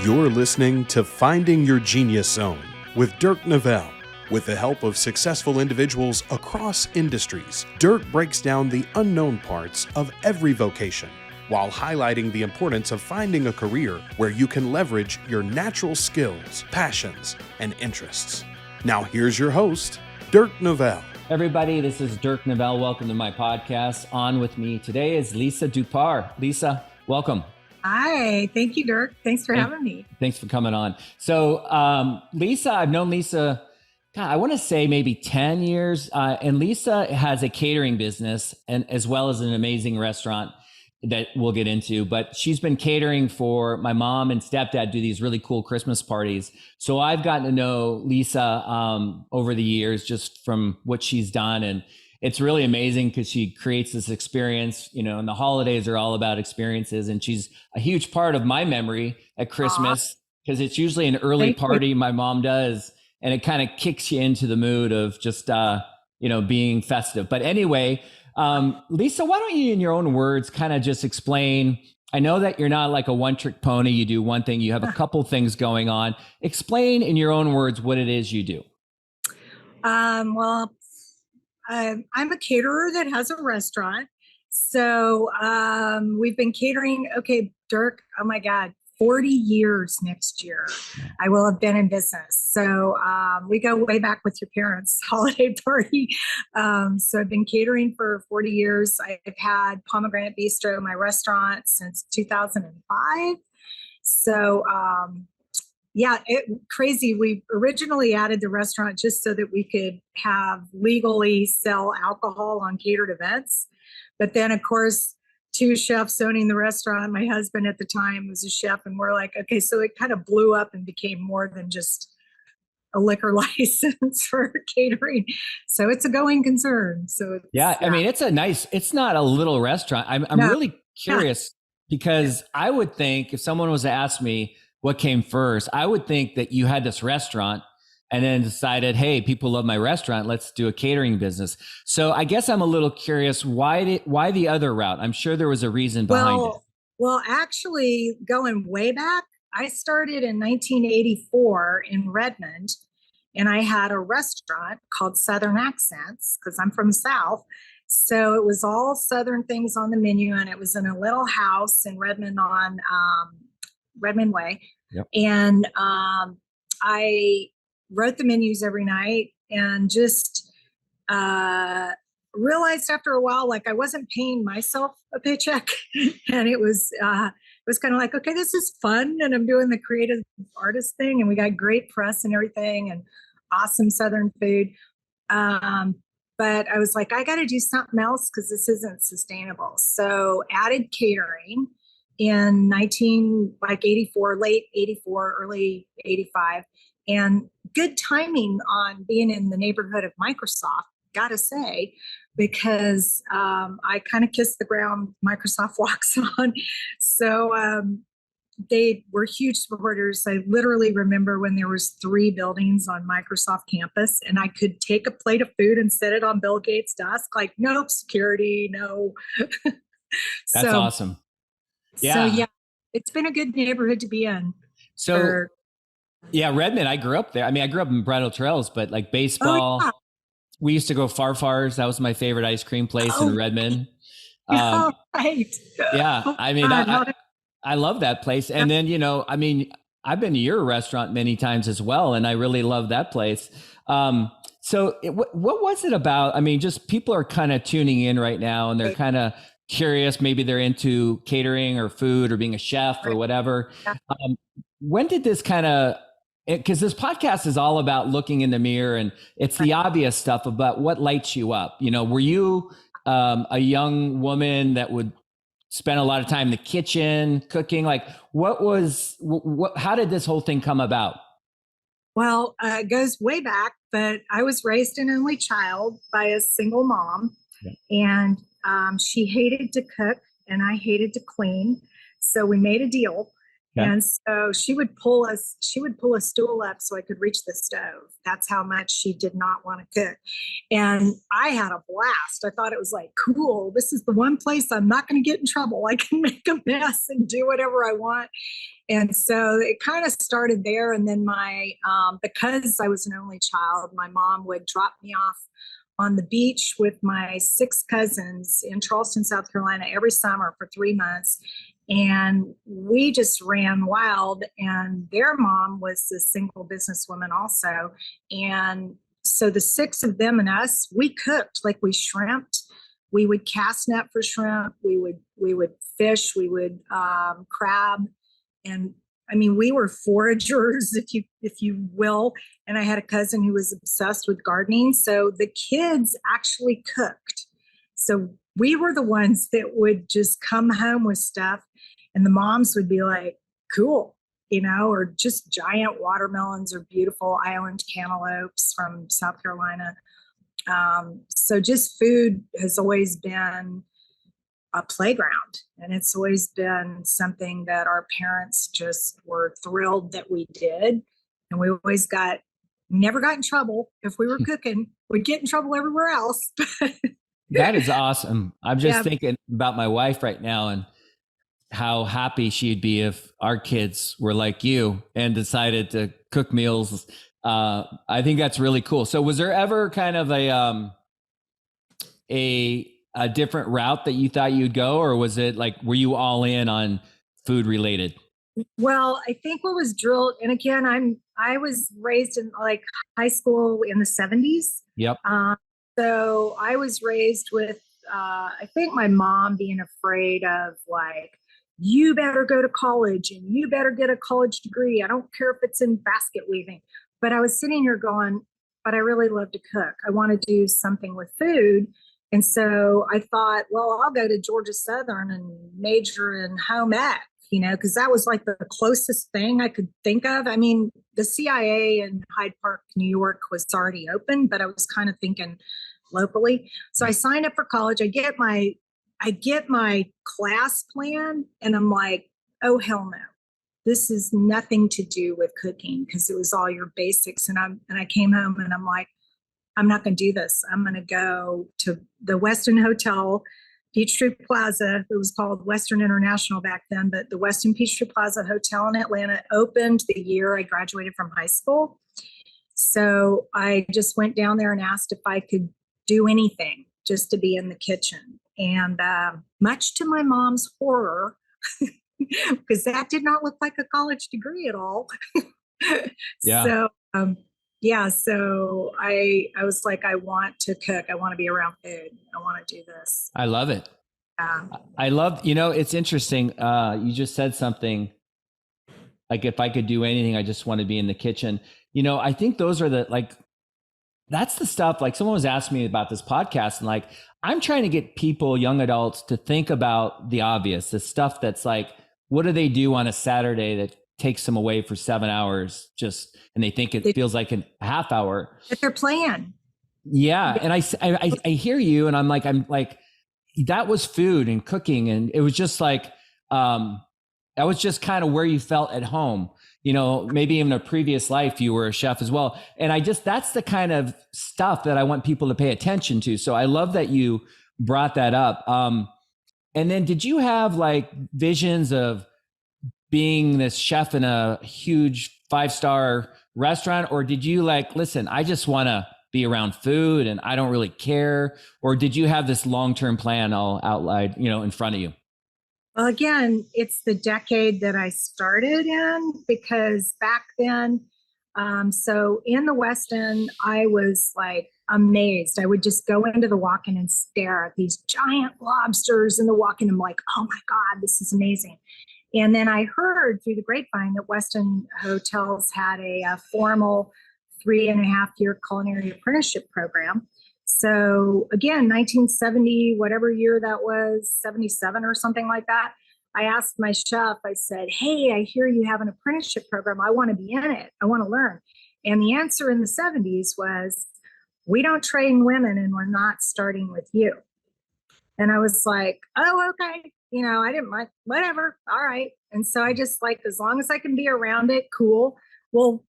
You're listening to Finding Your Genius Zone with Dirk Nevelle. With the help of successful individuals across industries, Dirk breaks down the unknown parts of every vocation while highlighting the importance of finding a career where you can leverage your natural skills, passions, and interests. Now here's your host, Dirk Nevelle. Everybody, this is Dirk Nevelle. Welcome to my podcast. On with me today is Lisa Dupar. Lisa, welcome. Hi, thank you, Dirk. Thanks for having me. Thanks for coming on. So Lisa, I've known Lisa, I want to say maybe 10 years. And Lisa has a catering business and as well as an amazing restaurant that we'll get into. But she's been catering for my mom and stepdad do these really cool Christmas parties. So I've gotten to know Lisa over the years just from what she's done. And it's really amazing because she creates this experience, and the holidays are all about experiences. And she's a huge part of my memory at Christmas because it's usually an early party my mom does. And it kind of kicks you into the mood of just, being festive. But anyway, Lisa, why don't you, in your own words, kind of just explain? I know that you're not like a one-trick pony. You do one thing. You have a couple things going on. Explain in your own words what it is you do. I'm a caterer that has a restaurant. So we've been catering, Dirk, oh my God, 40 years next year. I will have been in business. So we go way back with your parents' holiday party. So I've been catering for 40 years. I've had Pomegranate Bistro, my restaurant, since 2005. So crazy. We originally added the restaurant just so that we could have legally sell alcohol on catered events. But then, of course, two chefs owning the restaurant. My husband at the time was a chef, and we're like, okay, so it kind of blew up and became more than just a liquor license for catering. So it's a going concern. So I mean, it's not a little restaurant. I'm really curious because I would think if someone was to ask me what came first, I would think that you had this restaurant and then decided, hey, people love my restaurant, let's do a catering business. So I guess I'm a little curious, why the other route? I'm sure there was a reason behind it. Well, actually, going way back, I started in 1984 in Redmond, and I had a restaurant called Southern Accents because I'm from the South. So it was all Southern things on the menu, and it was in a little house in Redmond on Redmond Way. Yep. And I wrote the menus every night and just realized after a while, like I wasn't paying myself a paycheck. And it was kind of like, okay, this is fun. And I'm doing the creative artist thing. And we got great press and everything and awesome Southern food. But I was like, I got to do something else because this isn't sustainable. So added catering in 84, late 84, early 85. And good timing on being in the neighborhood of Microsoft, gotta say, because I kind of kissed the ground Microsoft walks on. So they were huge supporters. I literally remember when there was 3 buildings on Microsoft campus and I could take a plate of food and set it on Bill Gates' desk, like, nope, security, no. That's awesome. Yeah. So it's been a good neighborhood to be in. Redmond, I grew up there. I mean, I grew up in Bridal Trails, but like baseball, we used to go Farfar's. That was my favorite ice cream place in Redmond. Right. Yeah. I mean, I love that place. And then, I've been to your restaurant many times as well, and I really love that place. What was it about? I mean, just people are kind of tuning in right now and they're kind of curious. Maybe they're into catering or food or being a chef or whatever. When did this because this podcast is all about looking in the mirror and it's the obvious stuff about what lights you up. Were you a young woman that would spend a lot of time in the kitchen cooking? Like how did this whole thing come about? Well, it goes way back, but I was raised an only child by a single mom, and she hated to cook and I hated to clean. So we made a deal. Yeah. And so she would pull a stool up so I could reach the stove. That's how much she did not want to cook. And I had a blast. I thought it was like, cool, this is the one place I'm not going to get in trouble. I can make a mess and do whatever I want. And so it kind of started there. And then because I was an only child, my mom would drop me off on the beach with my 6 cousins in Charleston, South Carolina, every summer for 3 months. And we just ran wild. And their mom was a single businesswoman also. And so the 6 of them and us, we cooked, like we shrimped. We would cast net for shrimp. We would fish. We would crab. And I mean, we were foragers, if you will. And I had a cousin who was obsessed with gardening. So the kids actually cooked. So we were the ones that would just come home with stuff, and the moms would be like, cool, or just giant watermelons or beautiful island cantaloupes from South Carolina. So just food has always been a playground, and it's always been something that our parents just were thrilled that we did. And we always never got in trouble. If we were cooking, we'd get in trouble everywhere else. That is awesome. I'm just Yeah. thinking about my wife right now and how happy she'd be if our kids were like you and decided to cook meals. I think that's really cool. So was there ever kind of a different route that you thought you'd go, or was it like, were you all in on food related? Well, I think what was drilled, and again, I was raised in like high school in the 70s. Yep. So I was raised with, I think my mom being afraid of like, you better go to college and you better get a college degree. I don't care if it's in basket weaving. But I was sitting here going, but I really love to cook. I want to do something with food. And so I thought, well, I'll go to Georgia Southern and major in home ec, because that was like the closest thing I could think of. I mean, the CIA in Hyde Park, New York was already open, but I was kind of thinking locally. So I signed up for college. I get my class plan, and I'm like, oh, hell no. This is nothing to do with cooking, because it was all your basics. And I came home and I'm like, I'm not going to do this. I'm going to go to the Westin Hotel, Peachtree Plaza. It was called Western International back then, but the Westin Peachtree Plaza Hotel in Atlanta opened the year I graduated from high school. So I just went down there and asked if I could do anything just to be in the kitchen. And much to my mom's horror, because that did not look like a college degree at all. Yeah. So, so I was like, I want to cook. I want to be around food. I want to do this. I love it. I love, it's interesting. You just said something like, if I could do anything, I just want to be in the kitchen. I think those are that's the stuff, like someone was asking me about this podcast, and like, I'm trying to get people, young adults, to think about the obvious, the stuff that's like, what do they do on a Saturday that takes them away for 7 hours and they think it feels like a half hour. But they're playing. Yeah. And I hear you, and I'm like, that was food and cooking. And it was just like, that was just kind of where you felt at home. Maybe in a previous life, you were a chef as well. And that's the kind of stuff that I want people to pay attention to. So I love that you brought that up. And then did you have like visions of being this chef in a huge 5-star restaurant? Or did you like, listen, I just want to be around food and I don't really care? Or did you have this long-term plan all outlined, in front of you? Well, again, it's the decade that I started in, because back then, so in the Westin, I was like amazed. I would just go into the walk-in and stare at these giant lobsters in the walk-in. I'm like, oh my God, this is amazing. And then I heard through the grapevine that Westin Hotels had a formal 3.5-year culinary apprenticeship program. So again, 1970, whatever year that was, 77 or something like that, I asked my chef, I said, hey, I hear you have an apprenticeship program. I want to be in it. I want to learn. And the answer in the 70s was, we don't train women and we're not starting with you. And I was like, oh, okay. I didn't mind, whatever. All right. And so I just like, as long as I can be around it, cool. Well,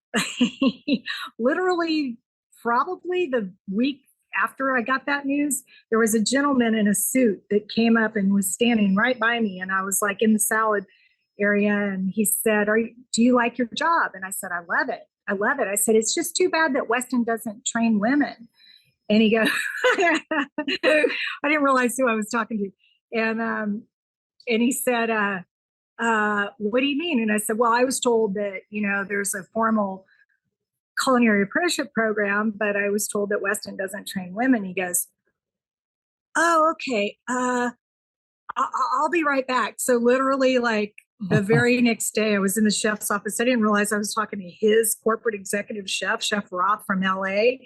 literally, probably the week after I got that news, there was a gentleman in a suit that came up and was standing right by me. And I was like in the salad area. And he said, do you like your job? And I said, I love it. I love it. I said, it's just too bad that Weston doesn't train women. And he goes, I didn't realize who I was talking to. And he said, what do you mean? And I said, well, I was told that, there's a formal culinary apprenticeship program, but I was told that Weston doesn't train women. He goes, oh, okay. I'll be right back. So literally, like, the very next day, I was in the chef's office. I didn't realize I was talking to his corporate executive chef, Chef Roth from LA.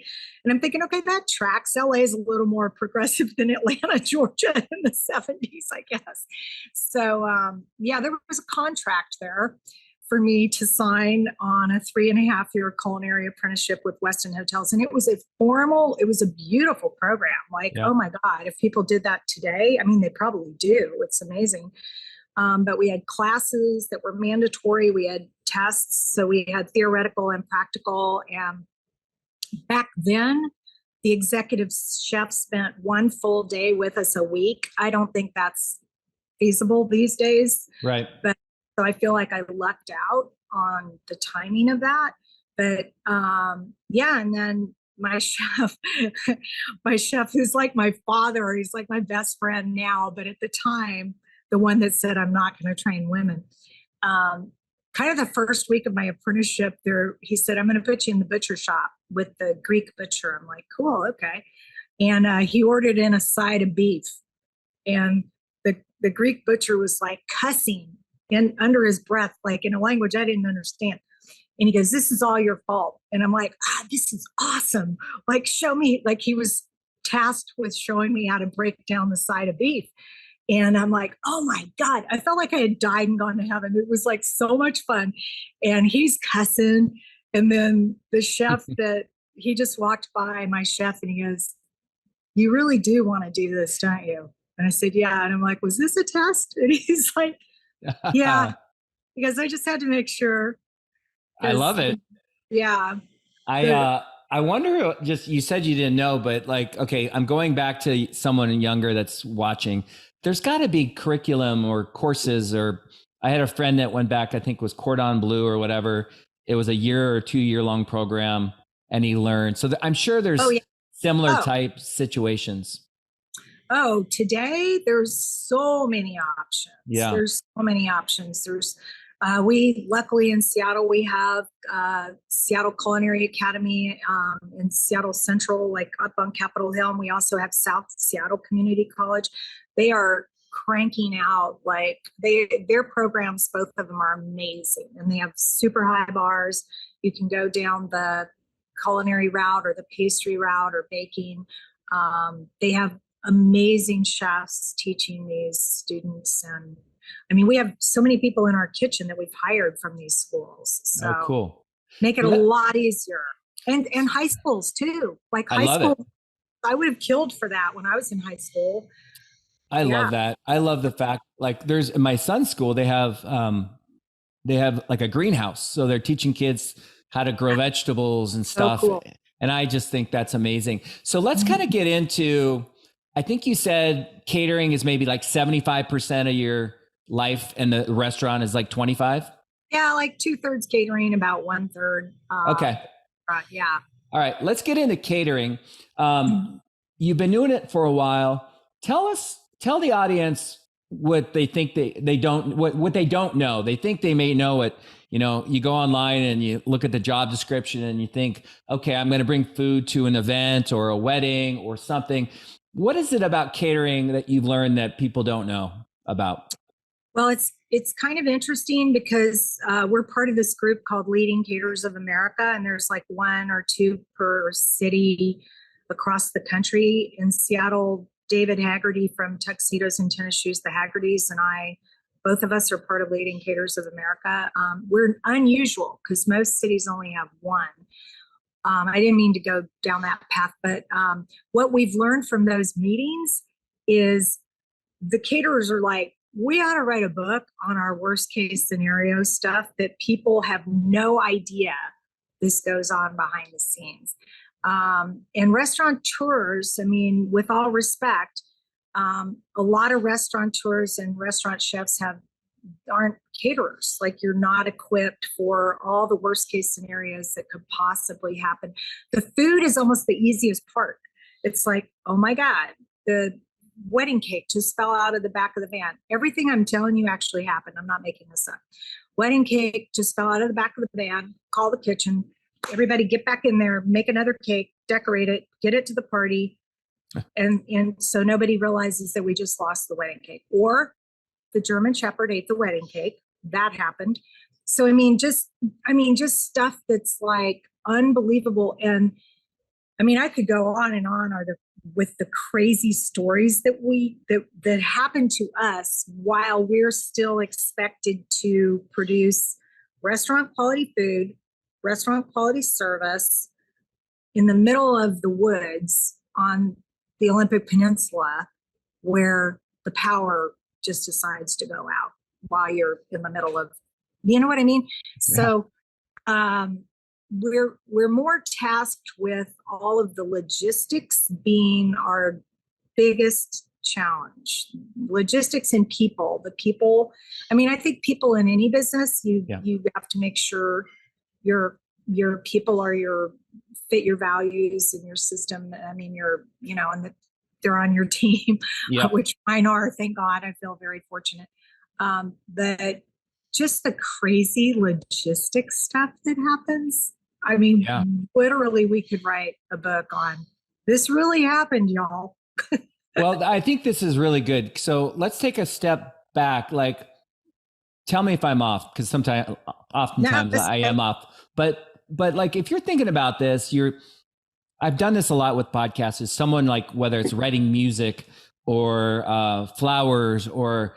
And I'm thinking, okay, that tracks. LA is a little more progressive than Atlanta, Georgia in the 70s, I guess. So, yeah, there was a contract there for me to sign on a 3.5-year culinary apprenticeship with Weston Hotels. And it was a beautiful program. Like, yeah. Oh my God, if people did that today, I mean, they probably do. It's amazing. But we had classes that were mandatory. We had tests. So we had theoretical and practical. And back then, the executive chef spent one full day with us a week. I don't think that's feasible these days. Right. But so I feel like I lucked out on the timing of that. But yeah, and then my chef, who's like my father, he's like my best friend now, but at the time, the one that said, I'm not going to train women. Kind of the first week of my apprenticeship there, he said, I'm going to put you in the butcher shop with the Greek butcher. I'm like, cool, okay. And he ordered in a side of beef. And the Greek butcher was like cussing and under his breath, like in a language I didn't understand. And he goes, this is all your fault. And I'm like, this is awesome. Like, show me, like he was tasked with showing me how to break down the side of beef. And I'm like, oh my God, I felt like I had died and gone to heaven. It was like so much fun. And he's cussing. And then the chef that he just walked by, my chef, and he goes, you really do want to do this, don't you? And I said, yeah. And I'm like, was this a test? And he's like, yeah, because I just had to make sure. I love it. Yeah. I wonder, just, you said you didn't know, but like, okay, I'm going back to someone younger that's watching. There's got to be curriculum or courses, or I had a friend that went back, I think it was Cordon Bleu or whatever. It was a 1 or 2 year long program and he learned. So I'm sure there's similar type situations. Oh, today there's so many options. Yeah. There's so many options. We luckily in Seattle, we have Seattle Culinary Academy in Seattle Central, like up on Capitol Hill. And we also have South Seattle Community College. They are cranking out, like their programs, both of them are amazing. And they have super high bars. You can go down the culinary route or the pastry route or baking. They have amazing chefs teaching these students. And I mean, we have so many people in our kitchen that we've hired from these schools. So cool. Make it a lot easier. And high schools too. Like high school, I would have killed for that when I was in high school. I love that. I love the fact, like there's in my son's school, they have like a greenhouse. So they're teaching kids how to grow vegetables and stuff. So cool. And I just think that's amazing. So let's kind of get into, I think you said catering is maybe like 75% of your life and the restaurant is like 25? Yeah, like 2/3 catering, about 1/3. Okay. Yeah. All right. Let's get into catering. You've been doing it for a while. Tell the audience what they think they don't, what they don't know. They think they may know it. You know, you go online and you look at the job description and you think, okay, I'm going to bring food to an event or a wedding or something. What is it about catering that you've learned that people don't know about? Well, it's kind of interesting because we're part of this group called Leading Caterers of America, and there's like 1 or 2 per city across the country. In Seattle, David Haggerty from Tuxedos and Tennis Shoes, the Haggertys, and I, both of us are part of Leading Caterers of America. We're unusual because most cities only have 1. I didn't mean to go down that path, but what we've learned from those meetings is the caterers are like we ought to write a book on our worst case scenario stuff that people have no idea this goes on behind the scenes. And restaurateurs, I mean, with all respect, a lot of restaurateurs and restaurant chefs aren't caterers. Like, you're not equipped for all the worst case scenarios that could possibly happen. The food is almost the easiest part. It's like, oh my God, the wedding cake just fell out of the back of the van. Everything I'm telling you actually happened. I'm not making this up. Wedding cake just fell out of the back of the van. Call the kitchen. Everybody get back in there, make another cake, decorate it, get it to the party. And so nobody realizes that we just lost the wedding cake. Or the German Shepherd ate the wedding cake. That happened. So, just stuff that's like unbelievable. And I could go on and on with the crazy stories that happen to us while we're still expected to produce restaurant quality food, restaurant quality service in the middle of the woods on the Olympic Peninsula, where the power just decides to go out while you're in the middle of, you know what I mean? Yeah. So we're more tasked with all of the logistics being our biggest challenge. Logistics and people. The people, I think people in any business, you have to make sure your people are fit your values and your system. And they're on your team, which mine are, thank God. I feel very fortunate. But just the crazy logistics stuff that happens. Literally, we could write a book on this really happened, y'all. Well, I think this is really good. So let's take a step back. Like, tell me if I'm off, because oftentimes I am off. But like, if you're thinking about this, I've done this a lot with podcasts. Is someone like, whether it's writing music or flowers or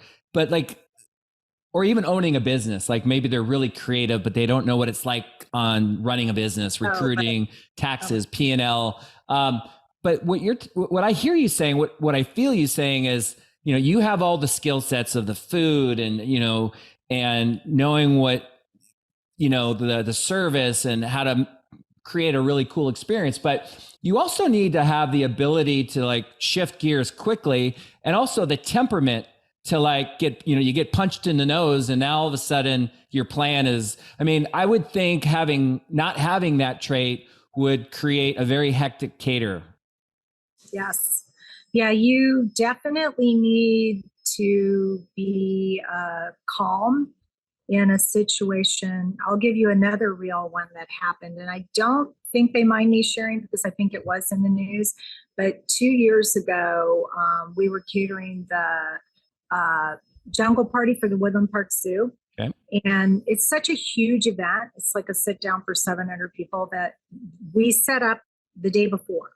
even owning a business, like maybe they're really creative, but they don't know what it's like on running a business, recruiting, taxes, P&L. But what I hear you saying, what I feel you saying is, you have all the skill sets of the food and, and knowing what, the service and how to create a really cool experience, but you also need to have the ability to like shift gears quickly, and also the temperament to like you get punched in the nose, and now all of a sudden your plan is, I would think not having that trait would create a very hectic caterer. Yes. Yeah, you definitely need to be calm in a situation. I'll give you another real one that happened, and I don't think they mind me sharing because I think it was in the news. But 2 years ago, we were catering the jungle party for the Woodland Park Zoo. Okay. And it's such a huge event. It's like a sit down for 700 people that we set up the day before.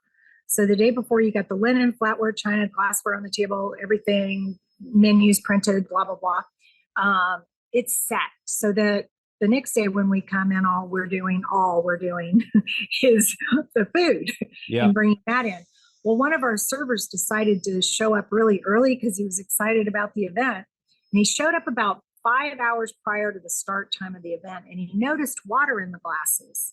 So the day before, you got the linen, flatware, china, glassware on the table, everything, menus printed, blah, blah, blah. It's set. So that the next day when we come in, all we're doing is the food and bringing that in. Well, one of our servers decided to show up really early because he was excited about the event. And he showed up about 5 hours prior to the start time of the event. And he noticed water in the glasses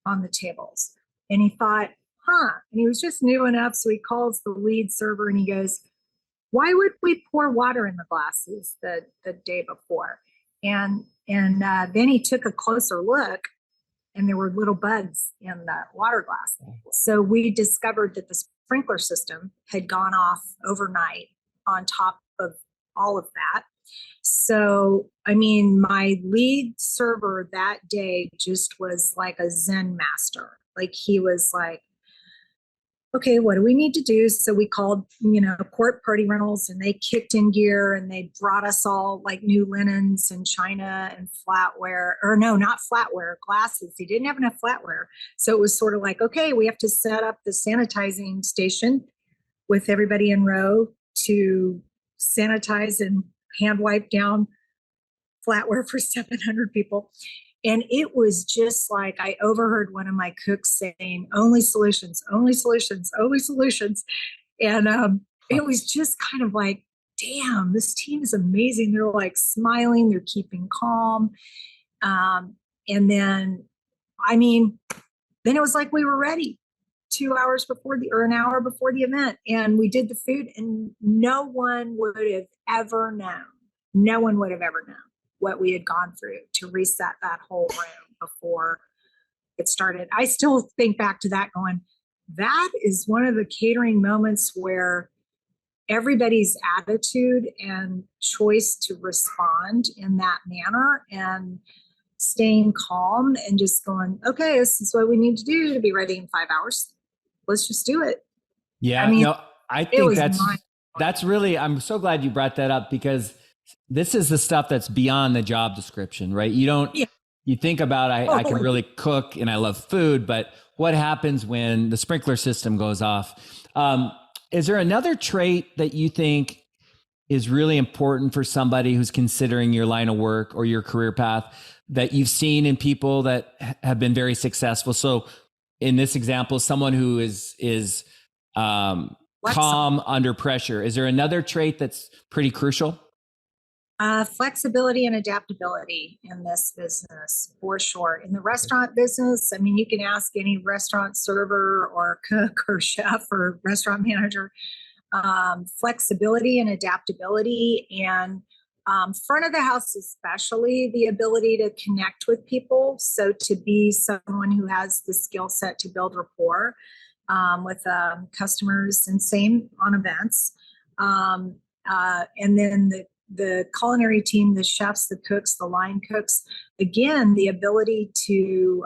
on the tables. And he thought, and he was just new enough. So he calls the lead server and he goes, why would we pour water in the glasses the day before? And then he took a closer look, and there were little bugs in the water glass. So we discovered that the sprinkler system had gone off overnight on top of all of that. So, my lead server that day just was like a Zen master. Like, he was like, okay, what do we need to do? So we called, Court Party Rentals, and they kicked in gear, and they brought us all like new linens and china and flatware, or no, not flatware, glasses. They didn't have enough flatware. So it was sort of like, okay, we have to set up the sanitizing station with everybody in row to sanitize and hand wipe down flatware for 700 people. And it was just like, I overheard one of my cooks saying, only solutions, only solutions, only solutions. And it was just kind of like, damn, this team is amazing. They're like smiling, they're keeping calm. And then, I mean, then it was like we were ready 2 hours before or an hour before the event. And we did the food, and no one would have ever known. No one would have ever known what we had gone through to reset that whole room before it started. I still think back to that going, that is one of the catering moments where everybody's attitude and choice to respond in that manner and staying calm and just going, okay, this is what we need to do to be ready in 5 hours. Let's just do it. Yeah, I mean, no, I think that's really, I'm so glad you brought that up, because this is the stuff that's beyond the job description, right? You think about, I can really cook and I love food, but what happens when the sprinkler system goes off? Is there another trait that you think is really important for somebody who's considering your line of work or your career path that you've seen in people that have been very successful? So in this example, someone who is calm under pressure. Is there another trait that's pretty crucial? Flexibility and adaptability in this business, for sure. In the restaurant business, I mean, you can ask any restaurant server or cook or chef or restaurant manager, flexibility and adaptability, and front of the house, especially the ability to connect with people. So to be someone who has the skill set to build rapport with customers, and same on events. And then the culinary team, the chefs, the cooks, the line cooks, again, the ability to,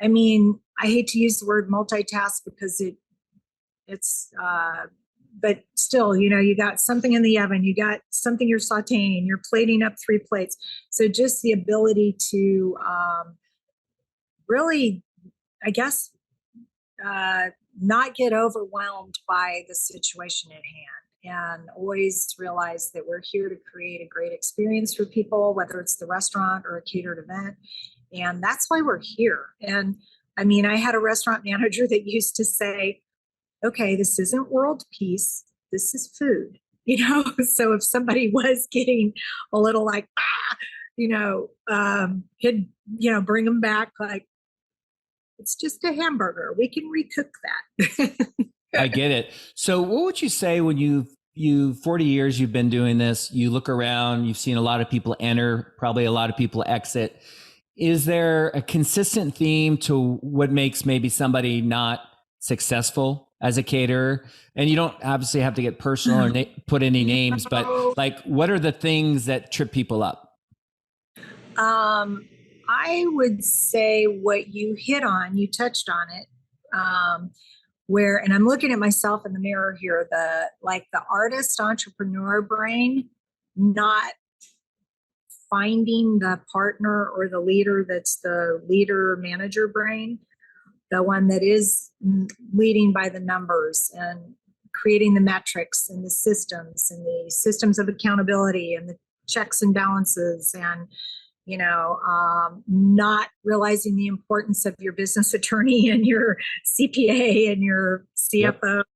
I mean, I hate to use the word multitask because it's, but still, you know, you got something in the oven, you got something you're sauteing, you're plating up 3 plates. So just the ability to really, I guess, not get overwhelmed by the situation at hand, and always realize that we're here to create a great experience for people, whether it's the restaurant or a catered event. And that's why we're here. And I mean, I had a restaurant manager that used to say, okay, this isn't world peace, this is food. You know, so if somebody was getting a little like, he'd, bring them back like, it's just a hamburger. We can recook that. I get it. So what would you say when you 40 years you've been doing this, you look around, you've seen a lot of people enter, probably a lot of people exit. Is there a consistent theme to what makes maybe somebody not successful as a caterer? And you don't obviously have to get personal or put any names, but like, what are the things that trip people up? I would say what you hit on, you touched on it, and I'm looking at myself in the mirror here, the artist entrepreneur brain, not finding the partner or the leader that's the leader manager brain, the one that is leading by the numbers and creating the metrics and the systems of accountability and the checks and balances, and not realizing the importance of your business attorney and your CPA and your CFO. Yep.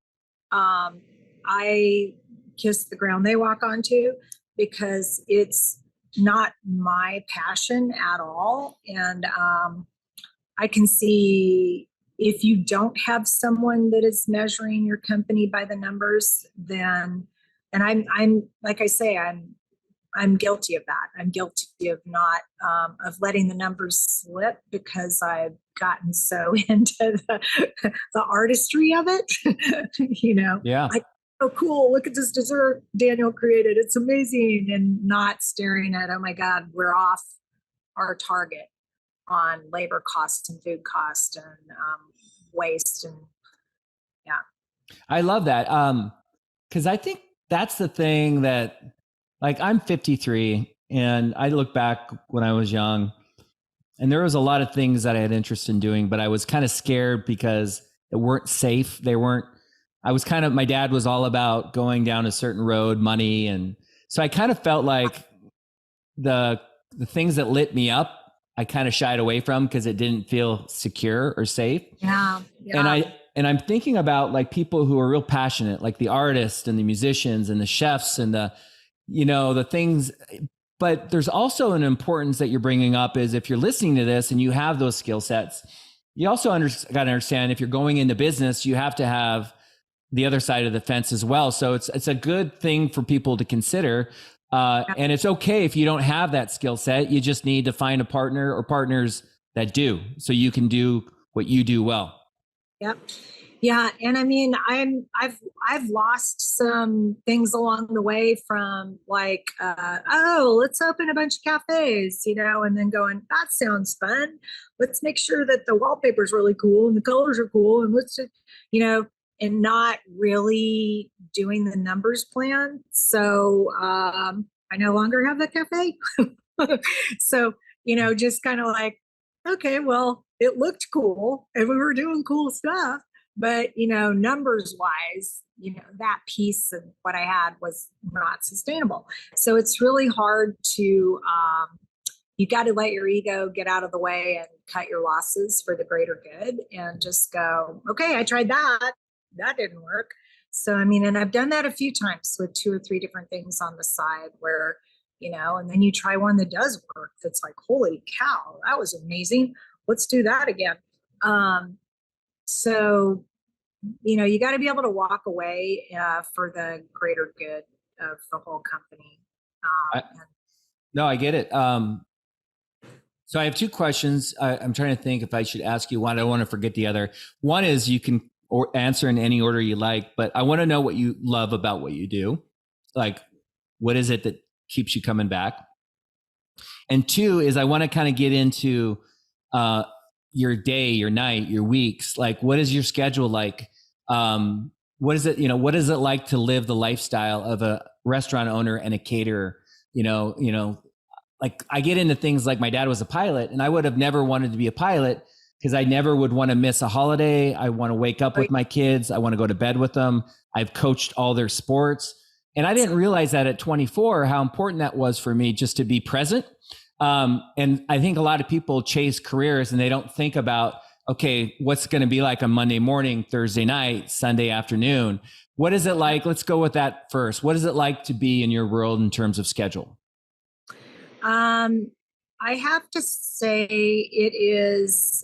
I kiss the ground they walk onto, because it's not my passion at all. And I can see if you don't have someone that is measuring your company by the numbers, then, and I'm like I say, I'm guilty of that. I'm guilty of not, of letting the numbers slip, because I've gotten so into the artistry of it, Yeah. Like, oh, cool. Look at this dessert Daniel created. It's amazing. And not staring at, oh my God, we're off our target on labor costs and food cost and waste. And yeah. I love that. 'Cause I think that's the thing that, like, I'm 53 and I look back when I was young, and there was a lot of things that I had interest in doing, but I was kind of scared because they weren't safe. My dad was all about going down a certain road, money. And so I kind of felt like the things that lit me up, I kind of shied away from because it didn't feel secure or safe. Yeah. And And I'm thinking about like people who are real passionate, like the artists and the musicians and the chefs and the, the things. But there's also an importance that you're bringing up is if you're listening to this and you have those skill sets, you also got to understand if you're going into business, you have to have the other side of the fence as well. So it's a good thing for people to consider. And it's okay if you don't have that skill set. You just need to find a partner or partners that do, so you can do what you do well. Yep. Yeah. And I mean, I've lost some things along the way from like, let's open a bunch of cafes, and then going, that sounds fun. Let's make sure that the wallpaper is really cool and the colors are cool. And let's just, and not really doing the numbers plan. So I no longer have the cafe. So, just kind of like, okay, well, it looked cool and we were doing cool stuff, but numbers wise, that piece of what I had was not sustainable. So it's really hard to, you got to let your ego get out of the way and cut your losses for the greater good and just go, okay, I tried that. That didn't work. So, I mean, and I've done that a few times with 2 or 3 different things on the side where, and then you try one that does work. That's like, holy cow, that was amazing. Let's do that again. So, you got to be able to walk away for the greater good of the whole company. No, I get it. So I have 2 questions. I'm trying to think if I should ask you one. I don't want to forget the other. One is you can answer in any order you like, but I want to know what you love about what you do. Like, what is it that keeps you coming back? And 2 is I want to kind of get into your day, your night, your weeks. Like, what is your schedule like? What is it, what is it like to live the lifestyle of a restaurant owner and a caterer? Like I get into things like my dad was a pilot and I would have never wanted to be a pilot because I never would want to miss a holiday. I want to wake up with my kids. I want to go to bed with them. I've coached all their sports. And I didn't realize that at 24, how important that was for me just to be present. And I think a lot of people chase careers and they don't think about, okay, what's going to be like on Monday morning, Thursday night, Sunday afternoon? What is it like? Let's go with that first. What is it like to be in your world in terms of schedule? I have to say it is,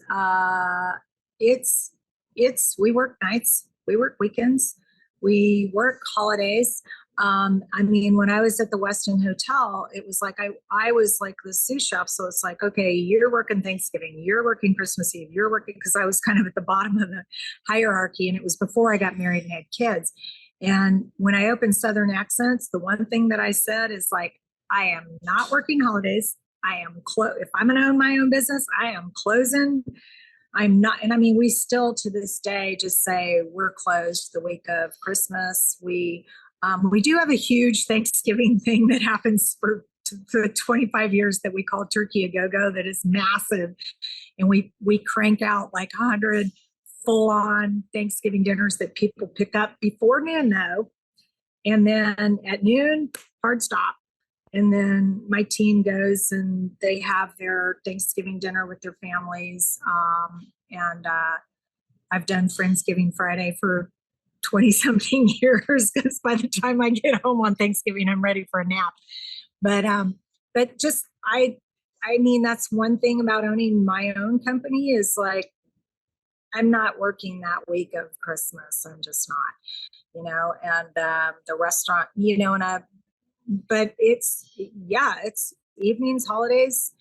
we work nights, we work weekends, we work holidays. I mean, when I was at the Westin Hotel, it was like, I was like the sous chef. So it's like, okay, you're working Thanksgiving, you're working Christmas Eve, you're working, because I was kind of at the bottom of the hierarchy and it was before I got married and had kids. And when I opened Southern Accents, the one thing that I said is like, I am not working holidays. I am if I'm going to own my own business, I am closing. I'm not. And I mean, we still to this day just say we're closed the week of Christmas. We do have a huge Thanksgiving thing that happens for 25 years that we call Turkey a Go-Go that is massive. And we crank out like 100 full-on Thanksgiving dinners that people pick up before noon though. And then at noon, hard stop. And then my team goes and they have their Thanksgiving dinner with their families. And I've done Friendsgiving Friday for 20 something years because by the time I get home on Thanksgiving, I'm ready for a nap. But just, I mean, that's one thing about owning my own company is like, I'm not working that week of Christmas. I'm just not, and the restaurant, but it's evenings, holidays.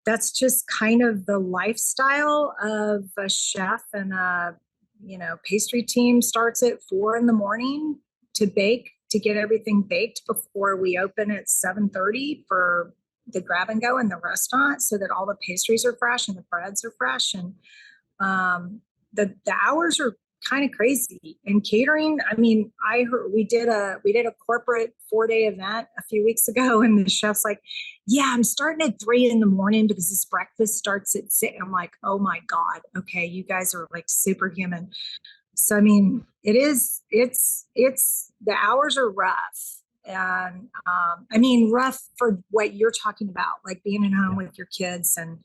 That's just kind of the lifestyle of a chef, and pastry team starts at 4 a.m. to bake, to get everything baked before we open at 7:30 for the grab and go in the restaurant, so that all the pastries are fresh and the breads are fresh. And the hours are kind of crazy. And catering, I mean, I heard we did a corporate 4-day event a few weeks ago, and the chef's like, yeah, I'm starting at 3 a.m. because this breakfast starts at 6. I'm like, oh my God, okay, you guys are like superhuman. So I mean, it's the hours are rough. And I mean, rough for what you're talking about, like being at home with your kids and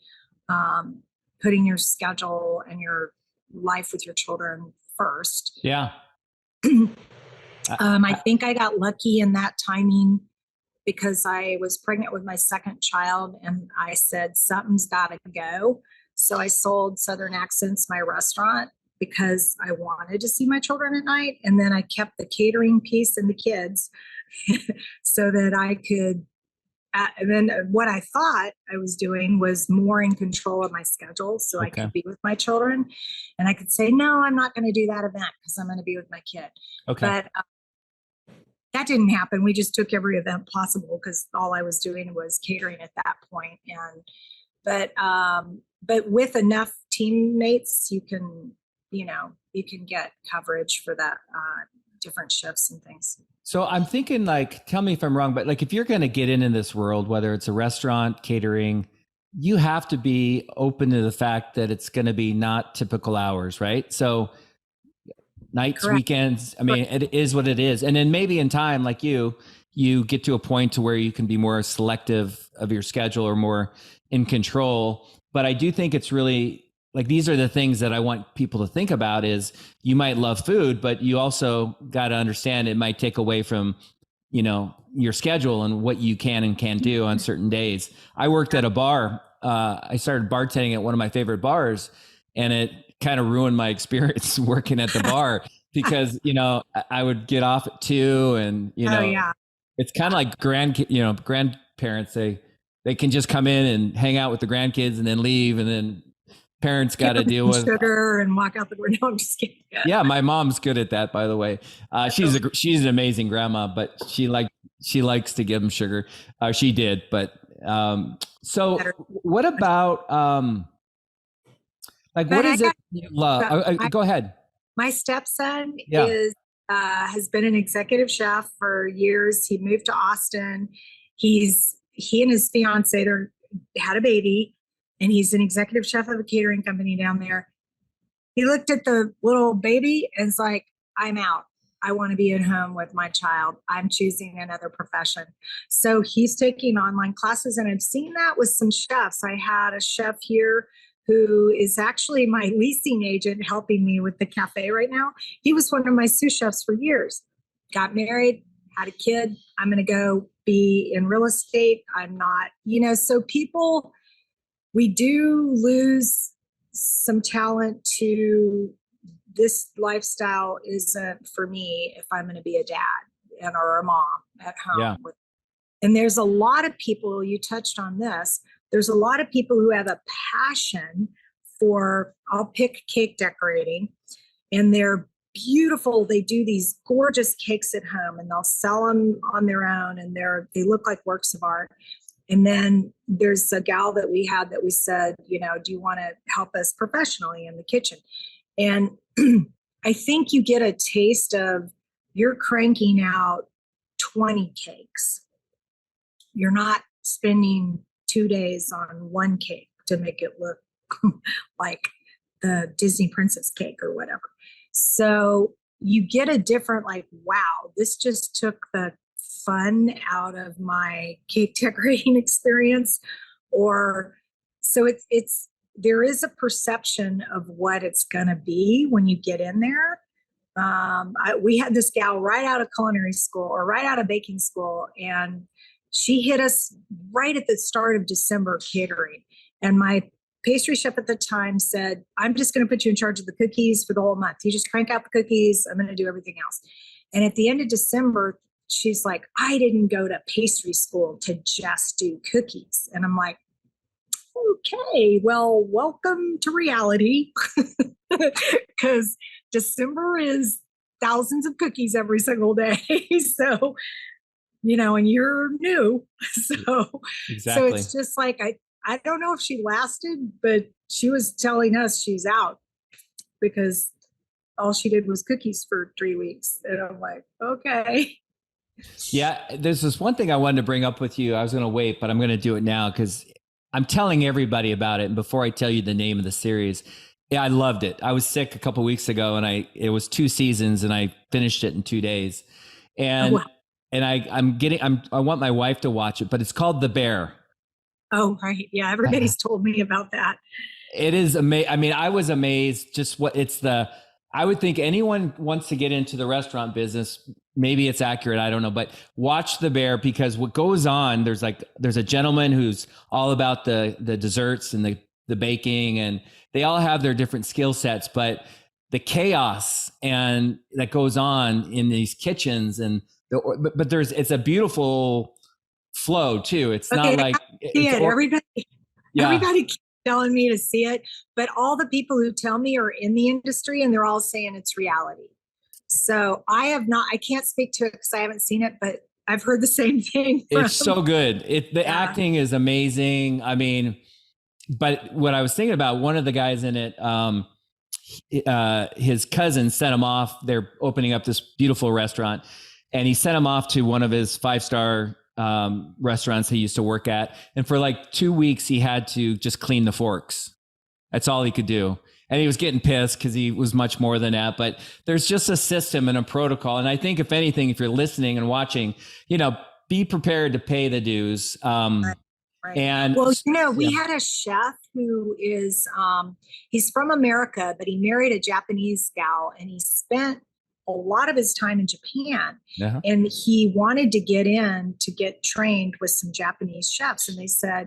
putting your schedule and your life with your children first. Yeah. I think I got lucky in that timing because I was pregnant with my second child and I said, something's got to go. So I sold Southern Accents, my restaurant, because I wanted to see my children at night. And then I kept the catering piece and the kids so that I could. And then what I thought I was doing was more in control of my schedule so I could be with my children. And I could say, no, I'm not going to do that event because I'm going to be with my kid. Okay. But that didn't happen. We just took every event possible because all I was doing was catering at that point. But with enough teammates, you can get coverage for that different shifts and things. So I'm thinking, like, tell me if I'm wrong, but like if you're going to get in this world, whether it's a restaurant, catering, you have to be open to the fact that it's going to be not typical hours, right? So nights, Correct. weekends, I mean, it is what it is. And then maybe in time, like you get to a point to where you can be more selective of your schedule or more in control. But I do think it's really, like, these are the things that I want people to think about is you might love food, but you also got to understand it might take away from, your schedule and what you can and can't do on certain days. I worked at a bar. I started bartending at one of my favorite bars, and it kind of ruined my experience working at the bar because, I would get off at 2 and, it's kind of like grandparents, they can just come in and hang out with the grandkids and then leave, and then parents got to deal with sugar and walk out the door. No, I'm just kidding. Yeah, my mom's good at that, by the way. She's an amazing grandma, but she likes to give them sugar. She did, but so what about what is it you love? Go ahead. My stepson has been an executive chef for years. He moved to Austin. He and his fiance had a baby. And he's an executive chef of a catering company down there. He looked at the little baby and is like, I'm out. I want to be at home with my child. I'm choosing another profession. So he's taking online classes. And I've seen that with some chefs. I had a chef here who is actually my leasing agent helping me with the cafe right now. He was one of my sous chefs for years. Got married, had a kid. I'm going to go be in real estate. I'm not, so people... We do lose some talent to this lifestyle isn't for me if I'm going to be a dad or a mom at home. Yeah. And there's a lot of people, you touched on this, there's a lot of people who have a passion for, I'll pick cake decorating, and they're beautiful. They do these gorgeous cakes at home and they'll sell them on their own and they look like works of art. And then there's a gal that we had that we said, do you want to help us professionally in the kitchen? And I think you get a taste of you're cranking out 20 cakes. You're not spending 2 days on one cake to make it look like the Disney princess cake or whatever. So you get a different, wow, this just took the fun out of my cake decorating experience. So there is a perception of what it's going to be when you get in there. We had this gal right out of culinary school or right out of baking school, and she hit us right at the start of December catering. And my pastry chef at the time said, I'm just going to put you in charge of the cookies for the whole month. You just crank out the cookies. I'm going to do everything else. And at the end of December, she's like, I didn't go to pastry school to just do cookies. And I'm like, okay, well, welcome to reality. Because December is thousands of cookies every single day. So, and you're new. So, exactly. So it's just like, I don't know if she lasted, but she was telling us she's out because all she did was cookies for 3 weeks. And I'm like, okay. Yeah, there's this one thing I wanted to bring up with you. I was going to wait, but I'm going to do it now because I'm telling everybody about it. And before I tell you the name of the series, I loved it. I was sick a couple of weeks ago, and it was 2 seasons, and I finished it in 2 days. And I want my wife to watch it, but it's called The Bear. Oh, right. Yeah, everybody's told me about that. It is amazing. I mean, I was amazed just what it's the, I would think anyone wants to get into the restaurant business. Maybe it's accurate. I don't know, but watch the bear, because what goes on, there's a gentleman who's all about the desserts and the baking, and they all have their different skill sets, but the chaos and that goes on in these kitchens and but it's a beautiful flow too. It's Okay, not like see it. yeah. Everybody keeps telling me to see it, but all the people who tell me are in the industry and they're all saying it's reality. So I can't speak to it because I haven't seen it, but I've heard the same thing. It's so good. The acting is amazing. I mean, but what I was thinking about, one of the guys in it, his cousin sent him off. They're opening up this beautiful restaurant, and he sent him off to one of his 5-star restaurants he used to work at. And for like 2 weeks, he had to just clean the forks. That's all he could do. And he was getting pissed because he was much more than that. But there's just a system and a protocol. And I think, if anything, if you're listening and watching, be prepared to pay the dues. Right. And well, we had a chef who is, he's from America, but he married a Japanese gal, and he spent a lot of his time in Japan. Uh-huh. And he wanted to get trained with some Japanese chefs. And they said,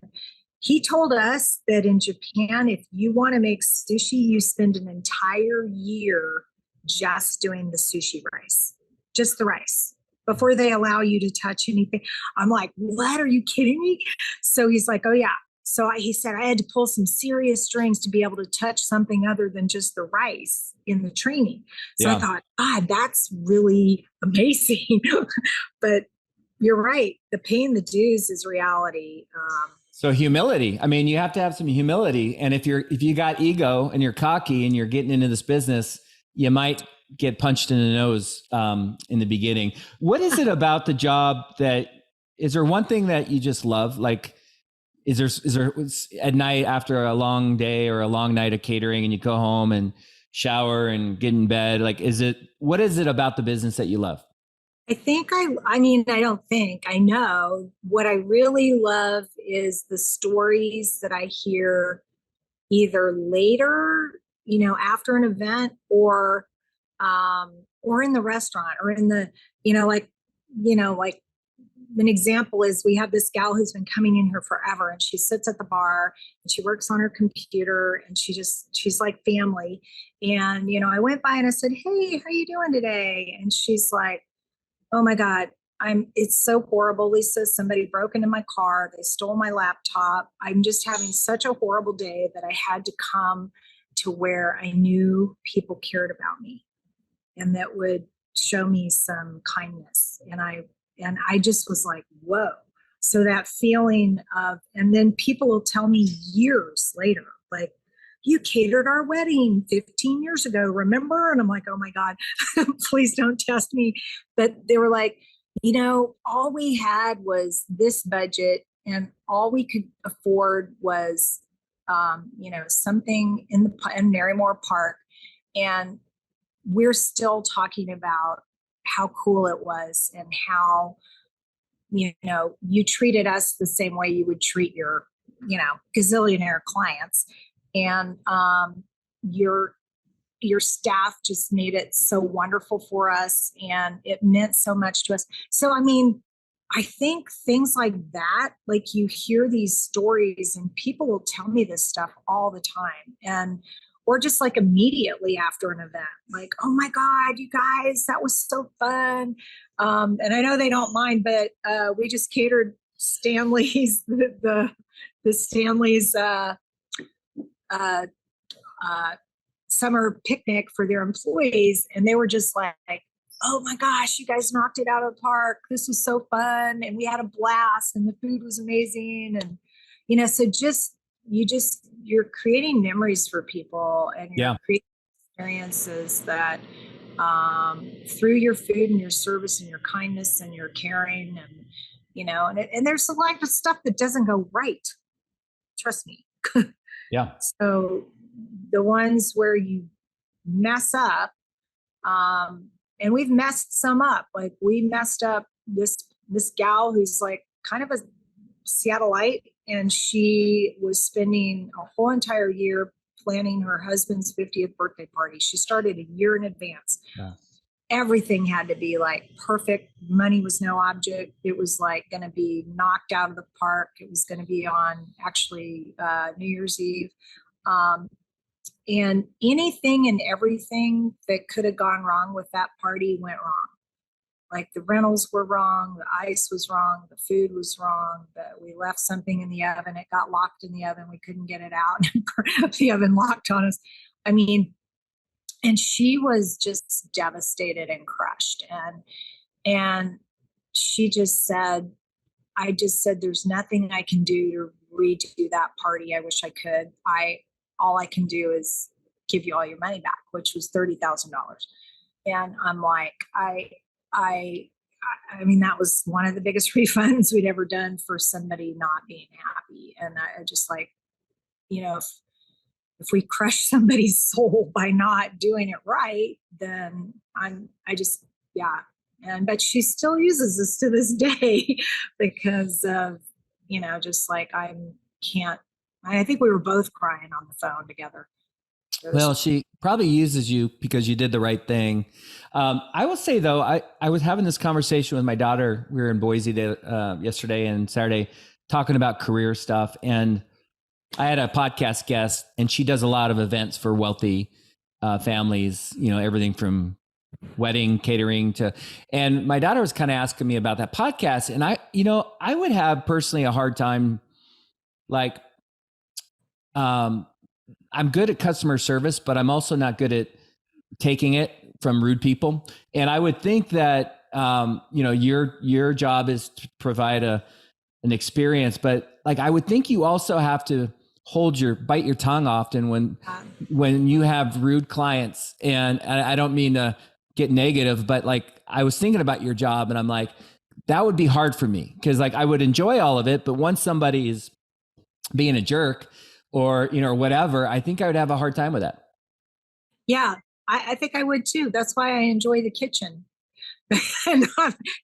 he told us that in Japan, if you want to make sushi, you spend an entire year just doing the sushi rice, just the rice, before they allow you to touch anything. I'm like, what? Are you kidding me? So he's like, oh yeah. So he said, I had to pull some serious strings to be able to touch something other than just the rice in the training. So I thought, that's really amazing. But you're right. The paying the dues is reality. So humility. I mean, you have to have some humility. And if you got ego and you're cocky and you're getting into this business, you might get punched in the nose in the beginning. What is it about the job is there one thing that you just love? Like, is there at night after a long day or a long night of catering and you go home and shower and get in bed? Like, what is it about the business that you love? I think I know what I really love is the stories that I hear either later, after an event, or in the restaurant, or in the, like an example is, we have this gal who's been coming in here forever, and she sits at the bar and she works on her computer, and she's like family. And, I went by and I said, hey, how you doing today? And she's like, oh my God, it's so horrible, Lisa. Somebody broke into my car. They stole my laptop. I'm just having such a horrible day that I had to come to where I knew people cared about me and that would show me some kindness. And I just was like, whoa. So that feeling of, and then people will tell me years later, like, you catered our wedding 15 years ago, remember? And I'm like, oh my God, please don't test me. But they were like, all we had was this budget, and all we could afford was, something in Marymore Park. And we're still talking about how cool it was, and how, you treated us the same way you would treat your, gazillionaire clients. And your staff just made it so wonderful for us, and it meant so much to us. So, I mean, I think things like that, like, you hear these stories and people will tell me this stuff all the time, or just like immediately after an event, like, oh my God, you guys, that was so fun. And I know they don't mind, but we just catered Stanley's, the Stanley's, summer picnic for their employees, and they were just like, oh my gosh, you guys knocked it out of the park, this was so fun, and we had a blast, and the food was amazing. And so you're creating memories for people, and you're creating experiences that through your food and your service and your kindness and your caring, and there's a lot of stuff that doesn't go right, trust me. Yeah. So the ones where you mess up, and we've messed some up. Like, we messed up this gal who's like kind of a Seattleite, and she was spending a whole entire year planning her husband's 50th birthday party. She started a year in advance. Yeah. Everything had to be like perfect. Money was no object. It was like going to be knocked out of the park. It was going to be on actually New Year's Eve. And anything and everything that could have gone wrong with that party went wrong. Like the rentals were wrong, the ice was wrong, the food was wrong, we left something in the oven, it got locked in the oven, we couldn't get it out, the oven locked on us. I mean, and she was just devastated and crushed. And she just said, I just said, there's nothing I can do to redo that party. I wish I could. All I can do is give you all your money back, which was $30,000. And I'm like, I mean, that was one of the biggest refunds we'd ever done for somebody not being happy. And I just like, you know, if we crush somebody's soul by not doing it right, then but she still uses this to this day because of, you know, just like I think we were both crying on the phone together. Well, she probably uses you because you did the right thing. I will say, though, I was having this conversation with my daughter. We were in Boise yesterday and Saturday talking about career stuff. And I had a podcast guest, and she does a lot of events for wealthy families, you know, everything from wedding catering to, and my daughter was kind of asking me about that podcast. And I would have personally a hard time, like, I'm good at customer service, but I'm also not good at taking it from rude people. And I would think that, you know, your job is to provide an experience, but like, I would think you also have to bite your tongue often when you have rude clients. And I don't mean to get negative, but like, I was thinking about your job and I'm like, that would be hard for me. Cause like, I would enjoy all of it, but once somebody is being a jerk, or, you know, or whatever, I think I would have a hard time with that. Yeah, I think I would too. That's why I enjoy the kitchen.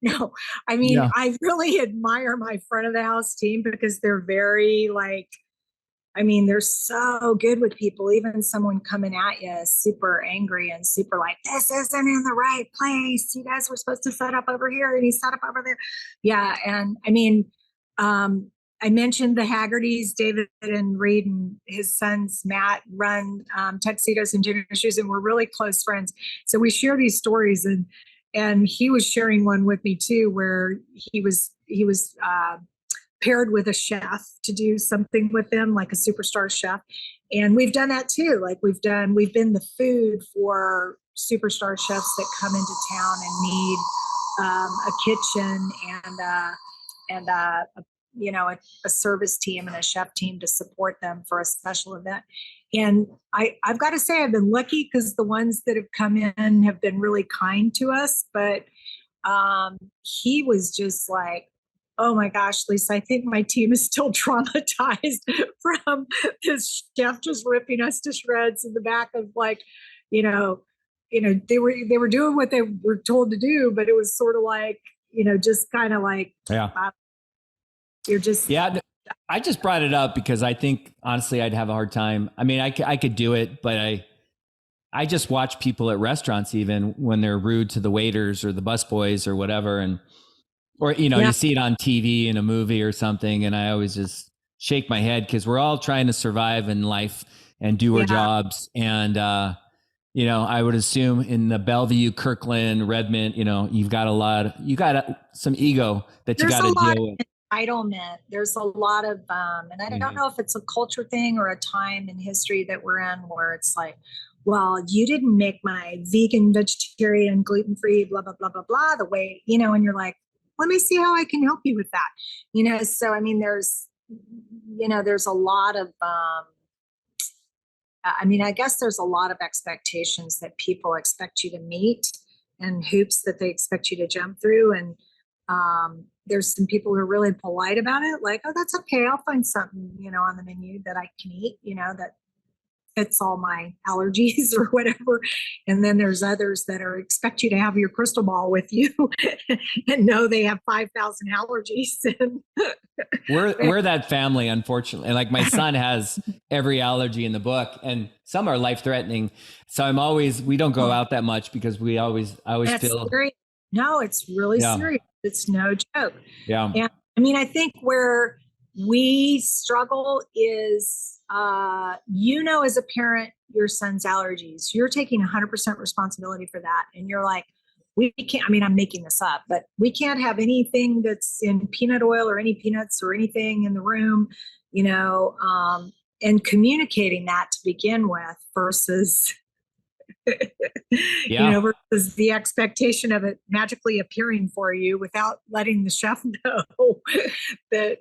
No, I mean, yeah. I really admire my front of the house team because they're very like, I mean, they're so good with people. Even someone coming at you super angry and super like, this isn't in the right place. You guys were supposed to set up over here and he set up over there. Yeah. And I mean, I mentioned the Haggertys, David and Reed and his sons, Matt, run Tuxedos and Junior Shoes, and we're really close friends. So we share these stories, and he was sharing one with me too, where he was paired with a chef to do something with them, like a superstar chef. And we've done that too. Like we've been the food for superstar chefs that come into town and need a kitchen and you know, a service team and a chef team to support them for a special event. And I've got to say, I've been lucky because the ones that have come in have been really kind to us. But he was just like, oh my gosh, Lisa, I think my team is still traumatized from this chef just ripping us to shreds in the back of like, you know, they were doing what they were told to do, but it was sort of like, you know, just kind of like, yeah. You're just, yeah. I just brought it up because I think honestly, I'd have a hard time. I mean, I could do it, but I just watch people at restaurants, even when they're rude to the waiters or the busboys or whatever. Or, you know, you see it on TV in a movie or something. And I always just shake my head because we're all trying to survive in life and do our jobs. And, you know, I would assume in the Bellevue, Kirkland, Redmond, you know, you got some ego that you got to deal with. Entitlement. There's a lot of, and I don't know if it's a culture thing or a time in history that we're in where it's like, well, you didn't make my vegan, vegetarian, gluten-free, blah, blah, blah, blah, blah, the way, you know, and you're like, let me see how I can help you with that. You know, so, I mean, there's a lot of, I guess there's a lot of expectations that people expect you to meet and hoops that they expect you to jump through. And, there's some people who are really polite about it. Like, oh, that's okay. I'll find something, you know, on the menu that I can eat, you know, that fits all my allergies or whatever. And then there's others that expect you to have your crystal ball with you and know they have 5,000 allergies. We're that family, unfortunately. Like my son has every allergy in the book, and some are life threatening. So we don't go out that much because I always That's feel, serious. No, it's really yeah, serious. It's no joke. yeah, And I mean, I think where we struggle is, as a parent, your son's allergies, you're taking 100% responsibility for that. And you're like, we can't, I mean, I'm making this up, but we can't have anything that's in peanut oil or any peanuts or anything in the room, and communicating that to begin with versus yeah, versus the expectation of it magically appearing for you without letting the chef know that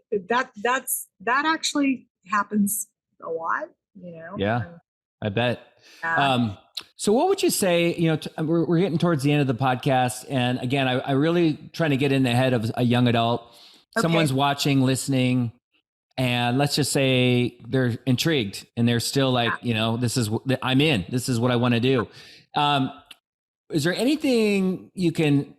actually happens a lot, yeah. I bet. uh, So what would you say, we're getting towards the end of the podcast. And again, I really trying to get in the head of a young adult. Someone's okay. watching, listening, and let's just say they're intrigued and they're still like, I'm in, this is what I want to do. Is there anything you can,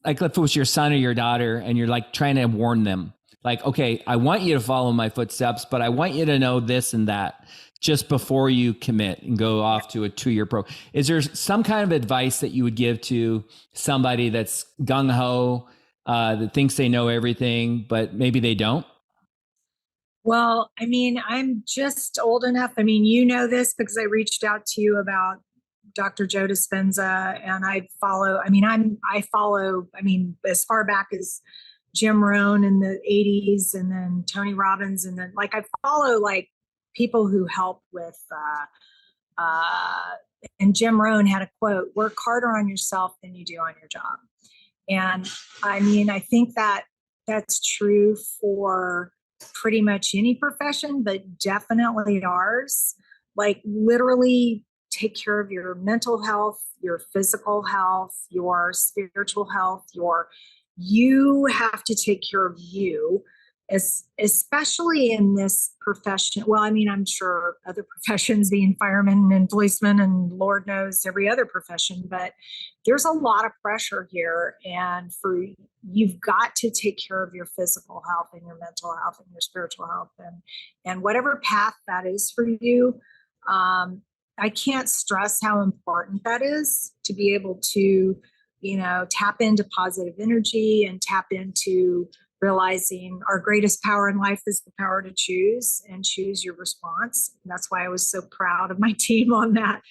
like, if it was your son or your daughter and you're like trying to warn them, like, okay, I want you to follow my footsteps, but I want you to know this and that just before you commit and go off to a 2-year program. Is there some kind of advice that you would give to somebody that's gung ho, that thinks they know everything, but maybe they don't? Well, I mean, I'm just old enough. I mean, this because I reached out to you about Dr. Joe Dispenza, and I follow, as far back as Jim Rohn in the 80s, and then Tony Robbins. And then I follow people who help with, and Jim Rohn had a quote, work harder on yourself than you do on your job. And I mean, I think that that's true for pretty much any profession, but definitely ours. Literally take care of your mental health, your physical health, your spiritual health, you have to take care of you, especially in this profession. Well, I mean, I'm sure other professions, being firemen and policemen and Lord knows every other profession, but there's a lot of pressure here. And you've got to take care of your physical health and your mental health and your spiritual health, and whatever path that is for you. I can't stress how important that is to be able to, tap into positive energy and tap into realizing our greatest power in life is the power to choose and choose your response. And that's why I was so proud of my team on that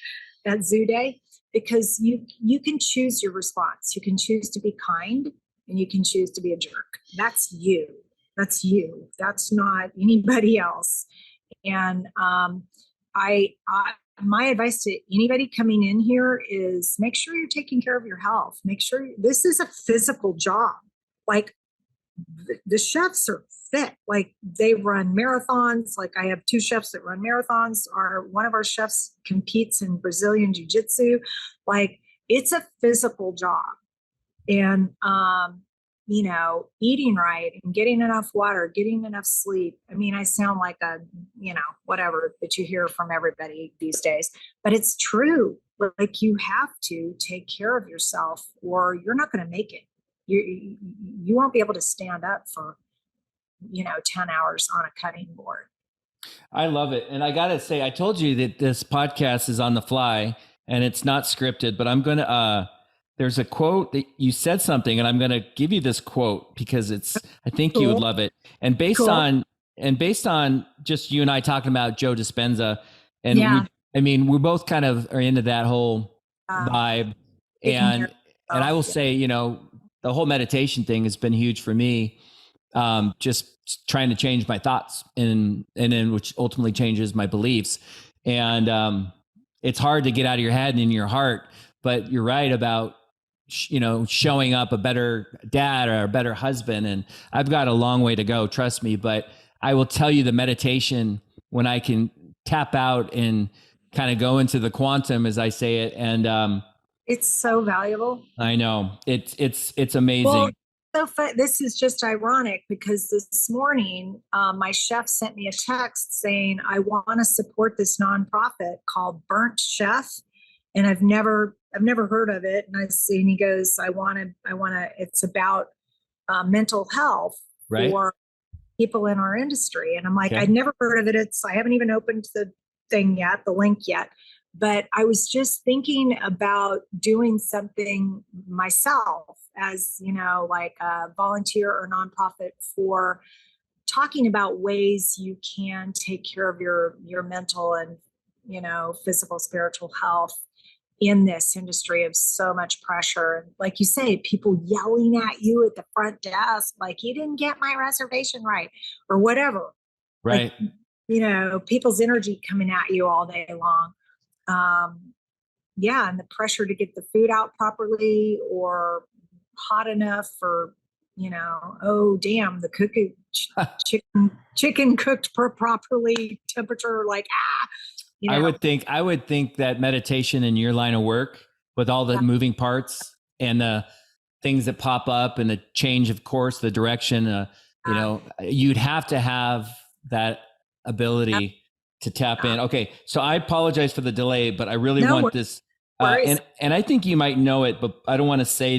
zoo day, because you can choose your response. You can choose to be kind, and you can choose to be a jerk. That's you. That's you. That's not anybody else. And my advice to anybody coming in here is make sure you're taking care of your health. Make sure this is a physical job. The chefs are fit. They run marathons. I have 2 chefs that run marathons. One of our chefs competes in Brazilian jiu-jitsu. It's a physical job. And, eating right and getting enough water, getting enough sleep. I mean, I sound like a, whatever that you hear from everybody these days, but it's true. You have to take care of yourself or you're not going to make it. You won't be able to stand up for 10 hours on a cutting board. I love it. And I got to say, I told you that this podcast is on the fly and it's not scripted, but I'm going to, there's a quote that you said something, and I'm going to give you this quote because I think Cool. you would love it. And based Cool. on just you and I talking about Joe Dispenza, and Yeah. we both kind of are into that whole vibe. And I will say, the whole meditation thing has been huge for me. Just trying to change my thoughts and then which ultimately changes my beliefs. And it's hard to get out of your head and in your heart, but you're right about, showing up a better dad or a better husband. And I've got a long way to go, trust me, but I will tell you the meditation, when I can tap out and kind of go into the quantum, as I say it. And it's so valuable. I know it's amazing. Well, this is just ironic because this morning my chef sent me a text saying, I want to support this nonprofit called Burnt Chef. And I've never heard of it. And he goes, I want to, it's about mental health right. for people in our industry. And I'm like, Okay. I'd never heard of it. I haven't even opened the thing yet, the link yet. But I was just thinking about doing something myself as, like a volunteer or nonprofit for talking about ways you can take care of your mental and, physical, spiritual health in this industry of so much pressure. And like you say, people yelling at you at the front desk, like, you didn't get my reservation right, or whatever. Right. Like, people's energy coming at you all day long. Yeah. And the pressure to get the food out properly or hot enough, or, oh, damn, the chicken cooked properly, temperature, like, I would think that meditation in your line of work, with all the moving parts and the things that pop up and the change of course, the direction, you'd have to have that ability to tap in. Okay. So I apologize for the delay, but I really want this. And I think you might know it, but I don't want to say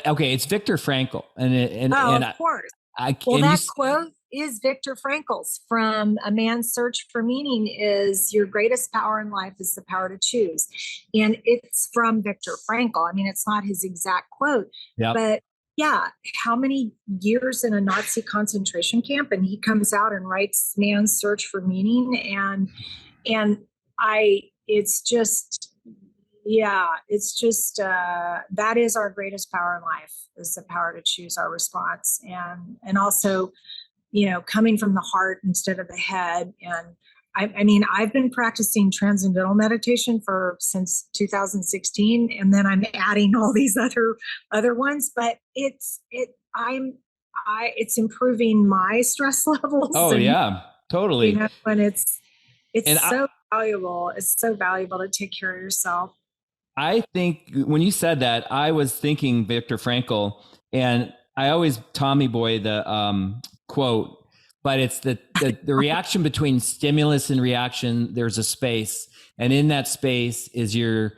okay. It's Viktor Frankl. Of course. That quote is Viktor Frankl's from A Man's Search for Meaning is your greatest power in life is the power to choose. And it's from Viktor Frankl. I mean, it's not his exact quote, but yeah, how many years in a Nazi concentration camp, and he comes out and writes Man's Search for Meaning. It's just that is our greatest power in life, is the power to choose our response. And also, coming from the heart instead of the head. And I mean, I've been practicing transcendental meditation since 2016, and then I'm adding all these other ones, but it's improving my stress levels. Oh, yeah, totally. And it's so valuable. It's so valuable to take care of yourself. I think when you said that, I was thinking Viktor Frankl, and I always Tommy Boy the quote, but it's the reaction between stimulus and reaction. There's a space, and in that space is your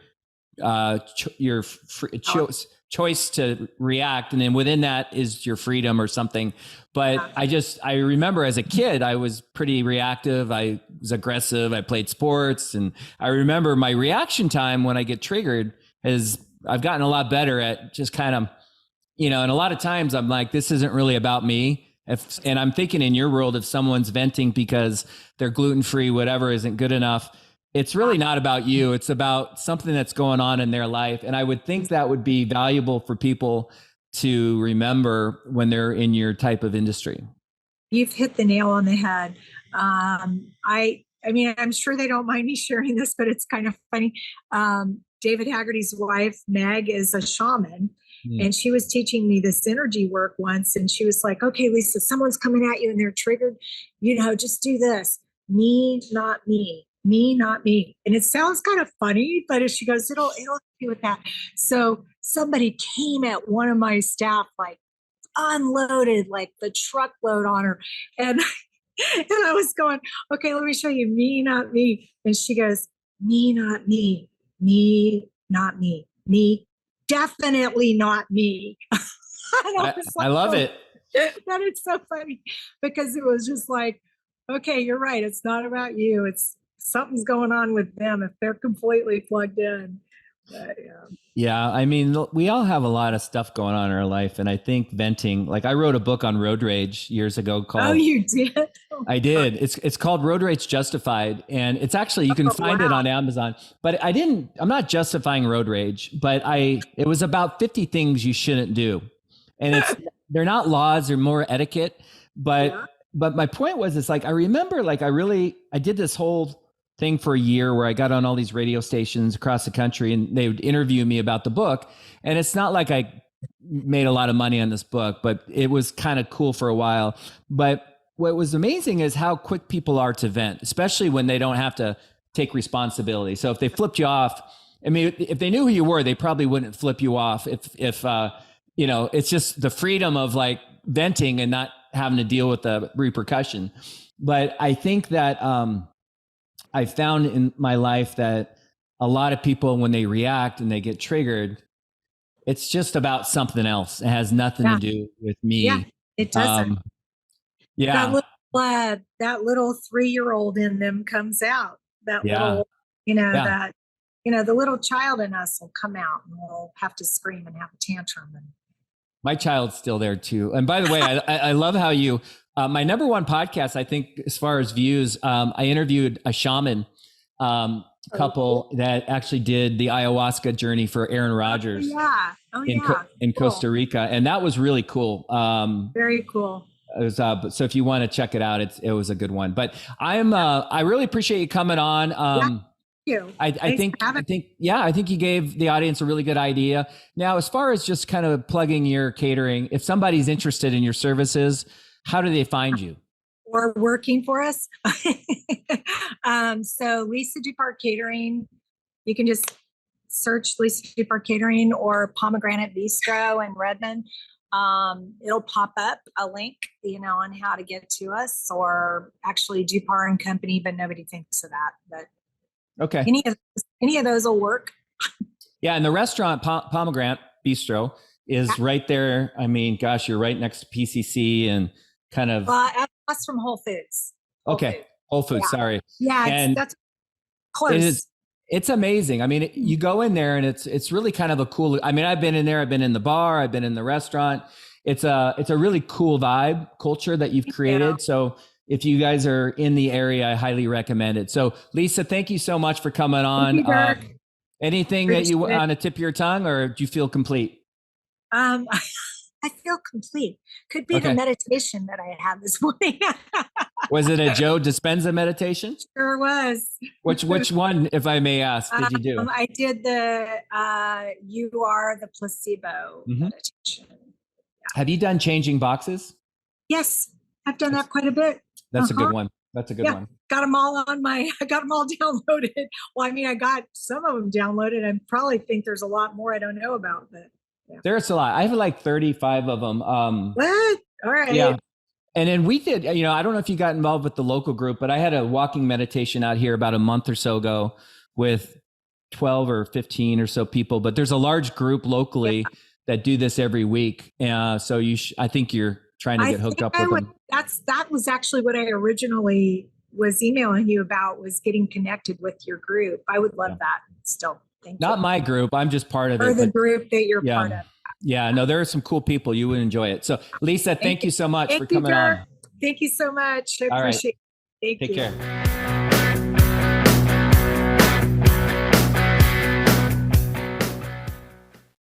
choice to react, and then within that is your freedom or something. But I remember as a kid, I was pretty reactive. I was aggressive. I played sports, and I remember my reaction time when I get triggered is I've gotten a lot better at just kind of, and a lot of times I'm like, this isn't really about me. And I'm thinking in your world, if someone's venting because they're gluten-free, whatever isn't good enough, it's really not about you. It's about something that's going on in their life. And I would think that would be valuable for people to remember when they're in your type of industry. You've hit the nail on the head. I mean, I'm sure they don't mind me sharing this, but it's kind of funny. David Haggerty's wife, Meg, is a shaman. And she was teaching me this energy work once. And she was like, okay, Lisa, someone's coming at you and they're triggered. Just do this. Me, not me. Me, not me. And it sounds kind of funny, but as she goes, it'll do with that. So somebody came at one of my staff, like unloaded, like the truckload on her. And I was going, okay, let me show you. Me, not me. And she goes, me, not me. Me, not me. Me, definitely not me. I love it. That it's so funny, because it was just like, okay, you're right. It's not about you. It's something's going on with them if they're completely plugged in. Yeah. I mean, we all have a lot of stuff going on in our life. And I think venting, like I wrote a book on road rage years ago called... Oh, you did? I did. It's called Road Rage Justified. And it's actually, you can find it on Amazon, but I'm not justifying road rage, but it was about 50 things you shouldn't do. And they're not laws, they're more etiquette. But my point was, it's like, I remember, like, I did this whole thing for a year where I got on all these radio stations across the country, and they would interview me about the book. And it's not like I made a lot of money on this book, but it was kind of cool for a while. But what was amazing is how quick people are to vent, especially when they don't have to take responsibility. So if they flipped you off, I mean, if they knew who you were, they probably wouldn't flip you off. If it's just the freedom of like venting and not having to deal with the repercussion. But I think that I found in my life that a lot of people, when they react and they get triggered, it's just about something else. It has nothing to do with me. It doesn't. Yeah. That little 3-year-old in them comes out. That little, the little child in us will come out and we'll have to scream and have a tantrum. And my child's still there too. And by the way, I love how you, my number one podcast, I think, as far as views, I interviewed a shaman couple that actually did the ayahuasca journey for Aaron Rodgers. In Costa Rica. And that was really cool. Very cool. It was, so if you want to check it out, it was a good one. But I really appreciate you coming on. Thank you. I think you gave the audience a really good idea. Now, as far as just kind of plugging your catering, if somebody's interested in your services, how do they find you? Or working for us. So Lisa Dupar Catering, you can just search Lisa Dupar Catering or Pomegranate Bistro in Redmond. It'll pop up a link, on how to get to us, or actually Dupar and Company, but nobody thinks of that. But okay, any of those will work. Yeah, and the restaurant Pomegranate Bistro is right there. I mean, gosh, you're right next to PCC and kind of across from Whole Foods. Whole Foods. Yeah. Sorry. Yeah, that's close. It's amazing. I mean, you go in there and it's really kind of a cool. I mean, I've been in there. I've been in the bar. I've been in the restaurant. It's a really cool vibe culture that you've created. Yeah. So if you guys are in the area, I highly recommend it. So Lisa, thank you so much for coming on. Thank you, Dirk. Anything that you want to tip of your tongue, or do you feel complete? I feel complete. Could be the meditation that I had this morning. Was it a Joe Dispenza meditation? Sure was. Which one, if I may ask, did you do? I did the You Are the Placebo meditation. Yeah. Have you done changing boxes? Yes, I've done that quite a bit. That's a good one. That's a good one. Got them all I got them all downloaded. Well, I mean, I got some of them downloaded. I probably think there's a lot more I don't know about, but yeah. There's a lot. I have like 35 of them. What? All right. Yeah. And then we did, I don't know if you got involved with the local group, but I had a walking meditation out here about a month or so ago with 12 or 15 or so people, but there's a large group locally that do this every week. So I think you're trying to get hooked up with them. That was actually what I originally was emailing you about, was getting connected with your group. I would love that still. Thank you. Not my group. I'm just part of it. Or the group that you're part of. Yeah, no, there are some cool people. You would enjoy it. So Lisa, thank you so much for coming on. Thank you so much. I appreciate it. Take care.